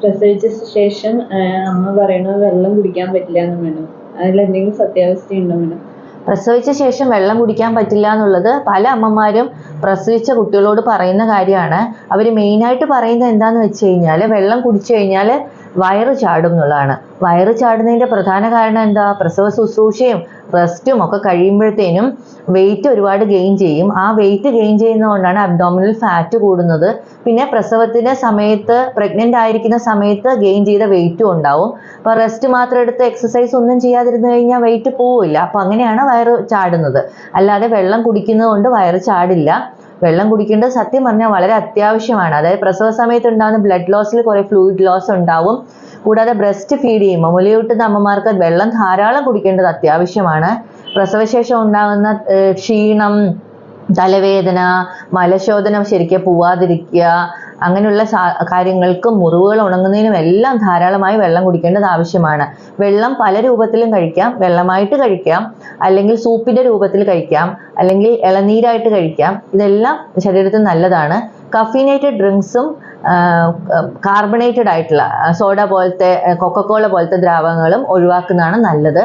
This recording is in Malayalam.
പ്രസവിച്ച ശേഷം അമ്മ പറയണത് വെള്ളം കുടിക്കാൻ പറ്റില്ല എന്ന് വേണം. അതിലെന്തെങ്കിലും സത്യാവസ്ഥ ഉണ്ടോ മേഡം? പ്രസവിച്ച ശേഷം വെള്ളം കുടിക്കാൻ പറ്റില്ല എന്നുള്ളത് പല അമ്മമാരും പ്രസവിച്ച കുട്ടികളോട് പറയുന്ന കാര്യമാണ്. അവർ മെയിനായിട്ട് പറയുന്നത് എന്താണെന്ന് വെച്ച് കഴിഞ്ഞാൽ വെള്ളം കുടിച്ചു കഴിഞ്ഞാൽ വയറ് ചാടും എന്നുള്ളതാണ്. വയറ് ചാടുന്നതിൻ്റെ പ്രധാന കാരണം എന്താ? പ്രസവ ശുശ്രൂഷയും റെസ്റ്റും ഒക്കെ കഴിയുമ്പോഴത്തേനും വെയിറ്റ് ഒരുപാട് ഗെയിൻ ചെയ്യും. ആ വെയിറ്റ് ഗെയിൻ ചെയ്യുന്നതുകൊണ്ടാണ് അബ്ഡോമിനൽ ഫാറ്റ് കൂടുന്നത്. പിന്നെ പ്രസവത്തിൻ്റെ സമയത്ത് പ്രഗ്നൻ്റ് ആയിരിക്കുന്ന സമയത്ത് ഗെയിൻ ചെയ്ത വെയിറ്റും ഉണ്ടാവും. അപ്പോൾ റെസ്റ്റ് മാത്രം എടുത്ത് എക്സസൈസ് ഒന്നും ചെയ്യാതിരുന്നു കഴിഞ്ഞാൽ വെയിറ്റ് പോവില്ല. അപ്പോൾ അങ്ങനെയാണ് വയറ് ചാടുന്നത്. അല്ലാതെ വെള്ളം കുടിക്കുന്നത് കൊണ്ട് വയറ് ചാടില്ല. വെള്ളം കുടിക്കേണ്ടത് സത്യം പറഞ്ഞാൽ വളരെ അത്യാവശ്യമാണ്. അതായത് പ്രസവ സമയത്ത് ഉണ്ടാകുന്ന ബ്ലഡ് ലോസിൽ കുറേ ഫ്ലൂയിഡ് ലോസ് ഉണ്ടാവും. കൂടാതെ ബ്രസ്റ്റ് ഫീഡ് ചെയ്യുമ്പോൾ മുലയൂട്ടുന്ന അമ്മമാർക്ക് വെള്ളം ധാരാളം കുടിക്കേണ്ടത് അത്യാവശ്യമാണ്. പ്രസവശേഷം ഉണ്ടാകുന്ന ക്ഷീണം, തലവേദന, മലശോധന ശരിക്കും പോവാതിരിക്കുക, അങ്ങനെയുള്ള കാര്യങ്ങൾക്കും മുറിവുകൾ ഉണങ്ങുന്നതിനും എല്ലാം ധാരാളമായി വെള്ളം കുടിക്കേണ്ടത് ആവശ്യമാണ്. വെള്ളം പല രൂപത്തിലും കഴിക്കാം. വെള്ളമായിട്ട് കഴിക്കാം, അല്ലെങ്കിൽ സൂപ്പിൻ്റെ രൂപത്തിൽ കഴിക്കാം, അല്ലെങ്കിൽ ഇളനീരായിട്ട് കഴിക്കാം. ഇതെല്ലാം ശരീരത്തിന് നല്ലതാണ്. കഫീനേറ്റഡ് ഡ്രിങ്ക്സും കാർബണേറ്റഡ് ആയിട്ടുള്ള സോഡ പോലത്തെ, കൊക്കക്കോള പോലത്തെ ദ്രാവകങ്ങളും ഒഴിവാക്കുന്നതാണ് നല്ലത്.